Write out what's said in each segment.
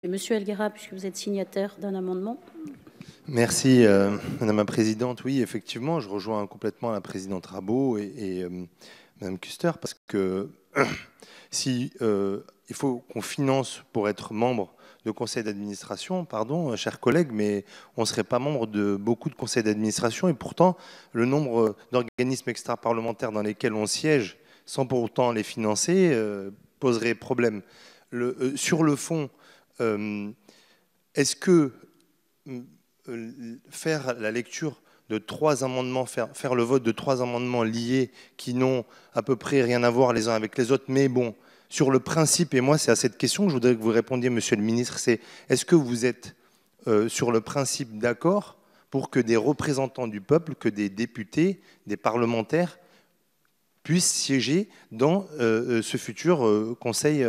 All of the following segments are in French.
Monsieur Helguera, puisque vous êtes signataire d'un amendement. Merci, Madame la Présidente. Oui, effectivement, je rejoins complètement la Présidente Rabault et Madame Kuster, parce que si il faut qu'on finance pour être membre de conseil d'administration, pardon, chers collègues, mais on ne serait pas membre de beaucoup de conseils d'administration, et pourtant, le nombre d'organismes extra-parlementaires dans lesquels on siège, sans pour autant les financer, poserait problème. Sur le fond, est-ce que faire la lecture de 3 amendements, faire le vote de 3 amendements liés qui n'ont à peu près rien à voir les uns avec les autres, mais bon, sur le principe, et moi c'est à cette question que je voudrais que vous répondiez, Monsieur le Ministre, c'est est-ce que vous êtes sur le principe d'accord pour que des représentants du peuple, que des députés, des parlementaires puissent siéger dans ce futur Conseil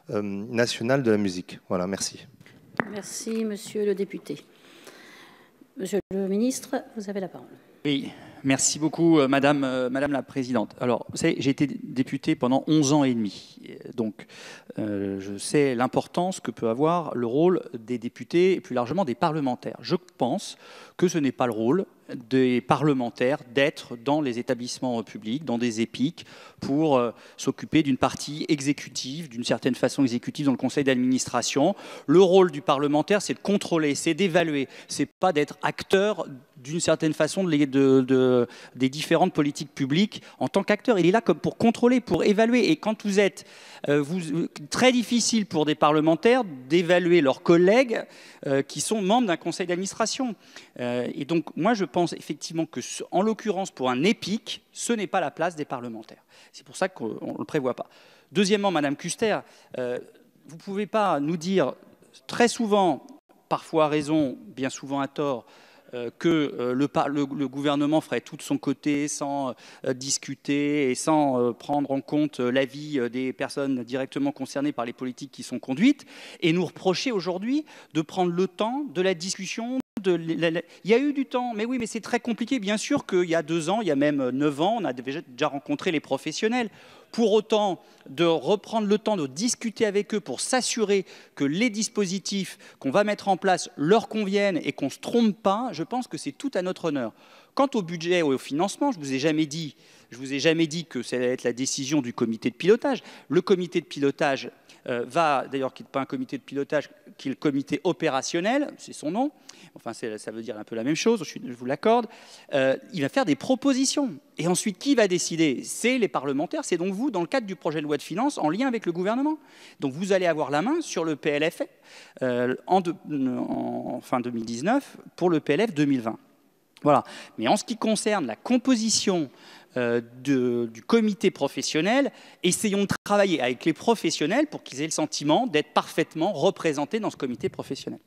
national de la musique? Voilà, merci. Merci, Monsieur le député. Monsieur le ministre, vous avez la parole. Oui, merci beaucoup, Madame la Présidente. Alors, vous savez, j'ai été député pendant 11 ans et demi. Donc, je sais l'importance que peut avoir le rôle des députés et plus largement des parlementaires. Je pense que ce n'est pas le rôle des parlementaires d'être dans les établissements publics, dans des EPIC, pour s'occuper d'une partie exécutive, d'une certaine façon exécutive dans le conseil d'administration. Le rôle du parlementaire, c'est de contrôler, c'est d'évaluer, c'est pas d'être acteur d'une certaine façon des différentes politiques publiques en tant qu'acteur. Il est là comme pour contrôler, pour évaluer. Et quand vous êtes très difficile pour des parlementaires d'évaluer leurs collègues qui sont membres d'un conseil d'administration. Et donc, moi, je pense effectivement que, en l'occurrence, pour un EPIC, ce n'est pas la place des parlementaires. C'est pour ça qu'on ne le prévoit pas. Deuxièmement, Madame Kuster, vous ne pouvez pas nous dire très souvent, parfois à raison, bien souvent à tort, que le gouvernement ferait tout de son côté sans discuter et sans prendre en compte l'avis des personnes directement concernées par les politiques qui sont conduites, et nous reprocher aujourd'hui de prendre le temps de la discussion. Il y a eu du temps, mais oui, mais c'est très compliqué. Bien sûr qu'il y a 2 ans, il y a même 9 ans, on a déjà rencontré les professionnels. Pour autant, de reprendre le temps de discuter avec eux pour s'assurer que les dispositifs qu'on va mettre en place leur conviennent et qu'on ne se trompe pas, je pense que c'est tout à notre honneur. Quant au budget et au financement, je ne vous ai jamais dit que ça allait être la décision du comité de pilotage. Le comité de pilotage d'ailleurs, qui n'est pas un comité de pilotage, qui est le comité opérationnel, c'est son nom, enfin ça veut dire un peu la même chose, je vous l'accorde, il va faire des propositions. Et ensuite, qui va décider? C'est les parlementaires, c'est donc vous, dans le cadre du projet de loi de finances, en lien avec le gouvernement. Donc vous allez avoir la main sur le PLF en fin 2019 pour le PLF 2020. Voilà. Mais en ce qui concerne la composition du comité professionnel, essayons de travailler avec les professionnels pour qu'ils aient le sentiment d'être parfaitement représentés dans ce comité professionnel.